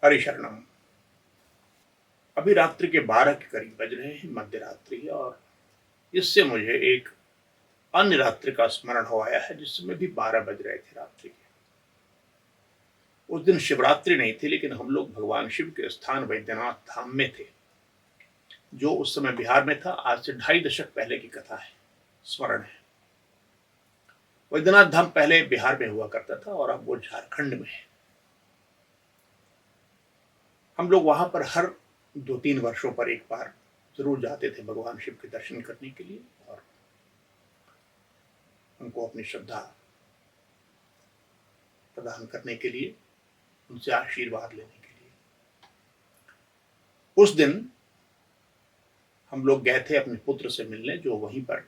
हरिशरणम। अभी रात्रि के 12 के करीब बज रहे हैं, मध्य रात्रि, और इससे मुझे एक अन्य रात्रि का स्मरण हो आया है जिसमें भी 12 बज रहे थे रात्रि के। उस दिन शिवरात्रि नहीं थी, लेकिन हम लोग भगवान शिव के स्थान वैद्यनाथ धाम में थे, जो उस समय बिहार में था। आज से 2.5 दशक पहले की कथा है, स्मरण है। वैद्यनाथ धाम पहले बिहार में हुआ करता था और अब वो झारखंड में है। हम लोग वहां पर हर 2-3 वर्षों पर एक बार जरूर जाते थे भगवान शिव के दर्शन करने के लिए और उनको अपनी श्रद्धा प्रदान करने के लिए, उनसे आशीर्वाद लेने के लिए। उस दिन हम लोग गए थे अपने पुत्र से मिलने, जो वहीं पर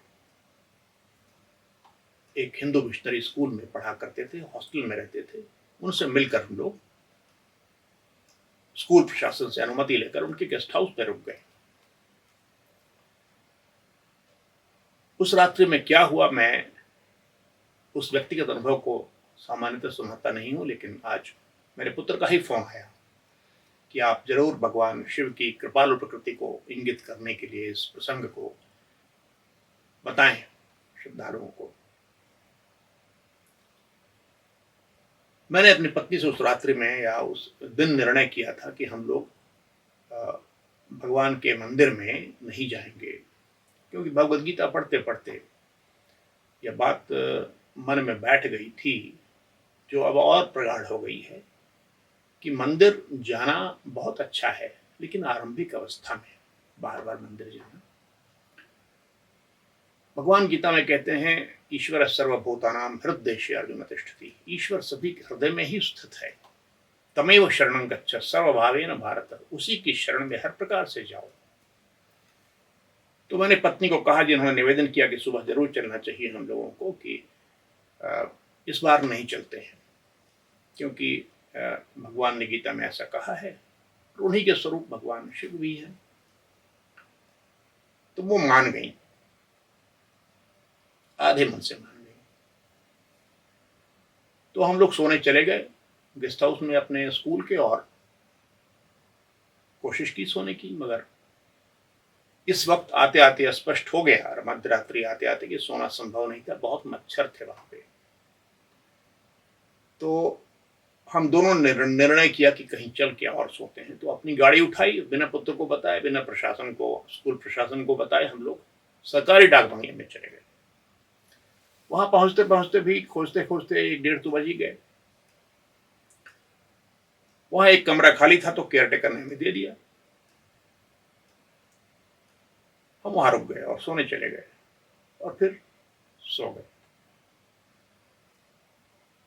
एक हिंदू मिशनरी स्कूल में पढ़ा करते थे, हॉस्टल में रहते थे। उनसे मिलकर हम लोग स्कूल प्रशासन से अनुमति लेकर उनके गेस्ट हाउस पर रुक गए। उस रात्रि में क्या हुआ, मैं उस व्यक्तिगत अनुभव को सामान्यतः सुनाता नहीं हूं, लेकिन आज मेरे पुत्र का ही फोन आया कि आप जरूर भगवान शिव की कृपालु प्रकृति को इंगित करने के लिए इस प्रसंग को बताएं श्रद्धालुओं को। मैंने अपनी पत्नी से उस रात्रि में या उस दिन निर्णय किया था कि हम लोग भगवान के मंदिर में नहीं जाएंगे, क्योंकि भगवद गीता पढ़ते पढ़ते यह बात मन में बैठ गई थी, जो अब और प्रगाढ़ हो गई है कि मंदिर जाना बहुत अच्छा है, लेकिन आरंभिक अवस्था में बार बार मंदिर जाना। भगवान गीता में कहते हैं, ईश्वर सर्वभूतानां हृदय अर्जुन तिष्ठति। ईश्वर सभी के हृदय में ही स्थित है। तमेव शरणं गच्छ सर्वभावेन भारत। उसी की शरण में हर प्रकार से जाओ। तो मैंने पत्नी को कहा, जिन्होंने निवेदन किया कि सुबह जरूर चलना चाहिए हम लोगों को, कि इस बार नहीं चलते हैं, क्योंकि भगवान ने गीता में ऐसा कहा है, और उन्हीं के स्वरूप भगवान शिव भी है। तो वो मान गई, आधे मन से मान गई। तो हम लोग सोने चले गए गेस्ट हाउस में अपने स्कूल के, और कोशिश की सोने की, मगर इस वक्त आते आते स्पष्ट हो गया, मध्य रात्रि आते आते, कि सोना संभव नहीं था। बहुत मच्छर थे वहां पे। तो हम दोनों ने निर्णय किया कि कहीं चल के और सोते हैं। तो अपनी गाड़ी उठाई, बिना पुत्र को बताए, बिना प्रशासन को, स्कूल प्रशासन को बताए, हम लोग सरकारी डाक बंगले में चले गए। वहां पहुंचते पहुंचते भी खोजते खोजते 1-1:30 तो बज ही गए। वहां एक कमरा खाली था, तो केयरटेकर ने हमें दे दिया। हम वहां रुक गए और सोने चले गए, और फिर सो गए।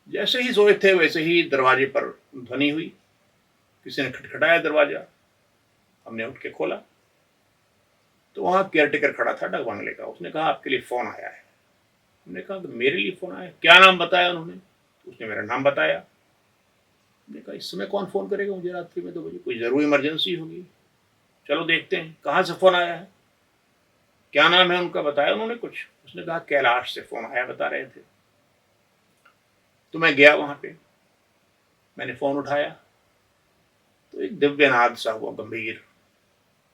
जैसे ही सोए थे वैसे ही दरवाजे पर ध्वनि हुई। किसी ने खटखटाया दरवाजा। हमने उठ के खोला, तो वहां केयरटेकर खड़ा था डाक बंगले का। उसने कहा, आपके लिए फोन आया है। हमने कहा, तो मेरे लिए फोन आया? क्या नाम बताया उन्होंने? उसने मेरा नाम बताया। हमने कहा, इस समय कौन फोन करेगा मुझे रात्रि में 2 बजे? कोई जरूरी इमरजेंसी होगी, चलो देखते हैं। कहाँ से फोन आया है, क्या नाम है उनका? बताया उन्होंने कुछ? उसने कहा, कैलाश से फोन आया, बता रहे थे। तो मैं गया वहां पे, मैंने फोन उठाया, तो एक दिव्य नाद सा हुआ, गंभीर,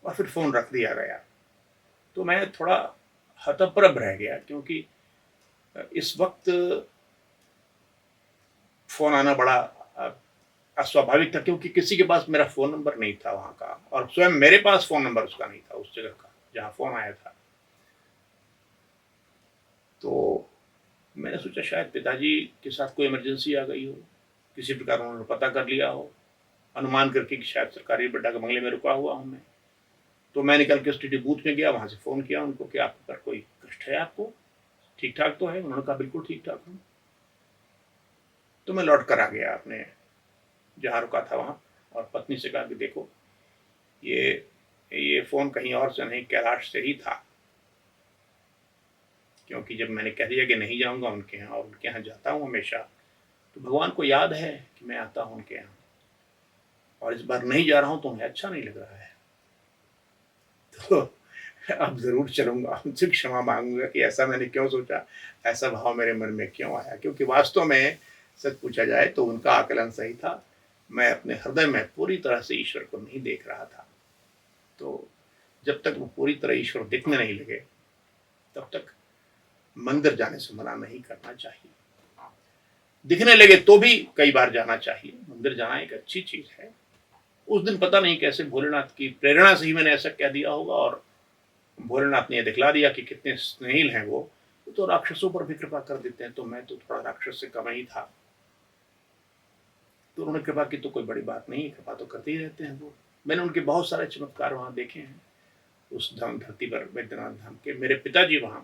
और फिर फोन रख दिया गया। तो मैं थोड़ा हतप्रभ रह गया, क्योंकि इस वक्त फोन आना बड़ा अस्वाभाविक था, क्योंकि किसी के पास मेरा फोन नंबर नहीं था वहां का, और स्वयं मेरे पास फोन नंबर उसका नहीं था, उस जगह का जहां फोन आया था। तो मैंने सोचा शायद पिताजी के साथ कोई इमरजेंसी आ गई हो, किसी प्रकार उन्होंने पता कर लिया हो, अनुमान करके कि शायद सरकारी डाक बंगले में रुका हुआ हूं मैं। तो मैं निकल के एसटीडी बूथ में गया, वहां से फोन किया उनको कि आपके पर कोई कष्ट है, आपको ठीक ठाक तो है? उन्होंने कहा, बिल्कुल ठीक ठाक हूँ। तो मैं लौट कर आ गया अपने जहाँ रुका था वहाँ, और पत्नी से कहा कि देखो, ये फोन कहीं और से नहीं, कैलाश से ही था। क्योंकि जब मैंने कह दिया कि नहीं जाऊंगा उनके यहाँ, और उनके यहाँ जाता हूँ हमेशा, तो भगवान को याद है कि मैं आता हूँ उनके यहाँ, और इस बार नहीं जा रहा हूँ तो उन्हें अच्छा नहीं लग रहा है। तो अब जरूर चलूंगा, उनसे क्षमा मांगूंगा कि ऐसा मैंने क्यों सोचा, ऐसा भाव मेरे मन में क्यों आया। क्योंकि वास्तव में सच पूछा जाए तो उनका आकलन सही था। मैं अपने हृदय में पूरी तरह से ईश्वर को नहीं देख रहा था। तो जब तक वो पूरी तरह ईश्वर दिखने नहीं लगे तब तक मंदिर जाने से मना नहीं करना चाहिए। दिखने लगे तो भी कई बार जाना चाहिए। मंदिर जाना एक अच्छी चीज है। उस दिन पता नहीं कैसे भोलेनाथ की प्रेरणा से ही मैंने ऐसा कह दिया होगा और भोलेनाथ ने दिखला दिया कि कितने स्नेहिल हैं वो तो राक्षसों पर भी कृपा कर देते हैं। तो मैं तो थोड़ा राक्षस से कम ही था। तो उन्होंने कृपा की तो कोई बड़ी बात नहीं, कृपा तो करते ही रहते हैं वो। मैंने उनके बहुत सारे चमत्कार वहां देखे हैं उस धाम धरती पर, वैद्यनाथ धाम के। मेरे पिताजी वहां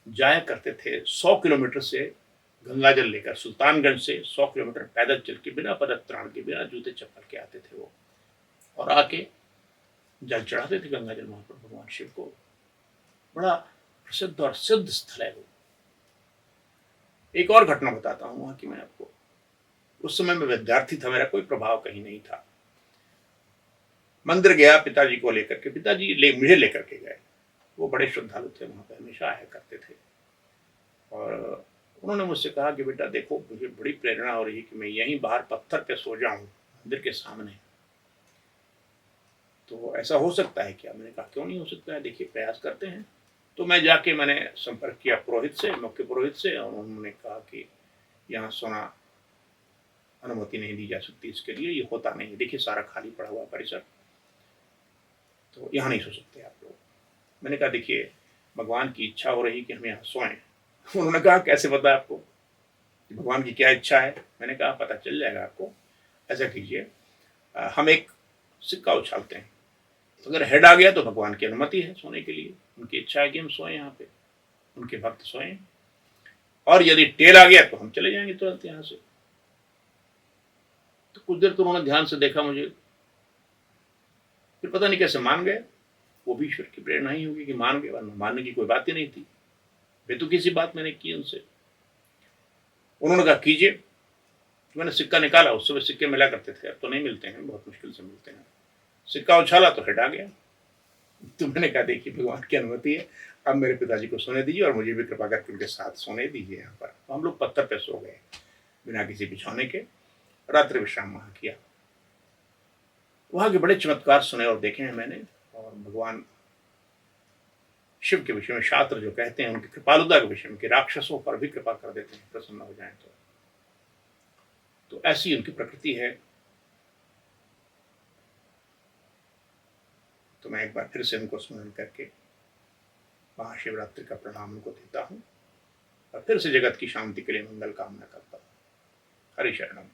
जाया करते थे 100 किलोमीटर से गंगा जल लेकर, सुल्तानगंज से 100 किलोमीटर पैदल चल के, बिना पदत्राण के, बिना जूते चप्पल के आते थे वो, और आके जल चढ़ाते थे गंगा जल वहां पर भगवान शिव को। बड़ा प्रसिद्ध और सिद्ध स्थल है वो। एक और घटना बताता हूँ वहां की मैं आपको। उस समय मैं विद्यार्थी था, मेरा कोई प्रभाव कहीं नहीं था। मंदिर गया पिताजी को लेकर के, मुझे लेकर के गए। वो बड़े श्रद्धालु थे, वहां पर हमेशा आया करते थे। और उन्होंने मुझसे कहा कि बेटा देखो, मुझे बड़ी प्रेरणा हो रही है कि मैं यहीं बाहर पत्थर पे सो जाऊं मंदिर के सामने। तो ऐसा हो सकता है क्या? मैंने कहा क्यों नहीं हो सकता है, देखिए प्रयास करते हैं। तो मैं जाके मैंने संपर्क किया पुरोहित से, मुख्य पुरोहित से, और उन्होंने कहा कि यहाँ सोना अनुमति नहीं दी जा सकती इसके लिए, ये होता नहीं है, देखिए सारा खाली पड़ा हुआ परिसर, तो यहाँ नहीं सो सकते आप लोग। मैंने कहा देखिए भगवान की इच्छा हो रही कि हम यहाँ सोएं। उन्होंने कहा कैसे पता आपको कि भगवान की क्या इच्छा है? मैंने कहा पता चल जाएगा आपको। ऐसा कीजिए, हम एक सिक्का उछालते हैं, तो अगर हेड आ गया तो भगवान की अनुमति है सोने के लिए, उनकी इच्छा है कि हम सोएं यहाँ पे, उनके भक्त सोएं। और यदि टेल आ गया तो हम चले जाएंगे तुरंत यहाँ से। तो कुछ देर तो उन्होंने ध्यान से देखा मुझे, फिर पता नहीं कैसे मान गए। वो भी ईश्वर की प्रेरणा ही होगी कि मान गए, वरना मानने की कोई बात ही नहीं थी। बेतुकी सी बात मैंने की उनसे। उन्होंने कहा कीजिए। तो मैंने सिक्का निकाला, उस समय सिक्के मिला करते थे, अब तो नहीं मिलते हैं, बहुत मुश्किल से मिलते हैं। सिक्का उछाला तो हेड आ गया। तो मैंने कहा देखिए भगवान की अनुमति है, अब मेरे पिताजी को सोने दीजिए और मुझे भी कृपा करके उनके साथ सोने दीजिए यहाँ पर। तो हम लोग पत्थर पे सो गए बिना किसी बिछौने के, रात्रि विश्राम वहां किया। वहां के बड़े चमत्कार सुने और देखे हैं मैंने। और भगवान शिव के विषय में शास्त्र जो कहते हैं, उनकी कृपालुता के विषय में कि राक्षसों पर भी कृपा कर देते हैं प्रसन्न हो जाए तो ऐसी उनकी प्रकृति है। तो मैं एक बार फिर से उनको स्मरण करके महाशिवरात्रि का प्रणाम उनको देता हूँ और फिर से जगत की शांति के लिए मंगल कामना करता हूँ। हरि शरणम।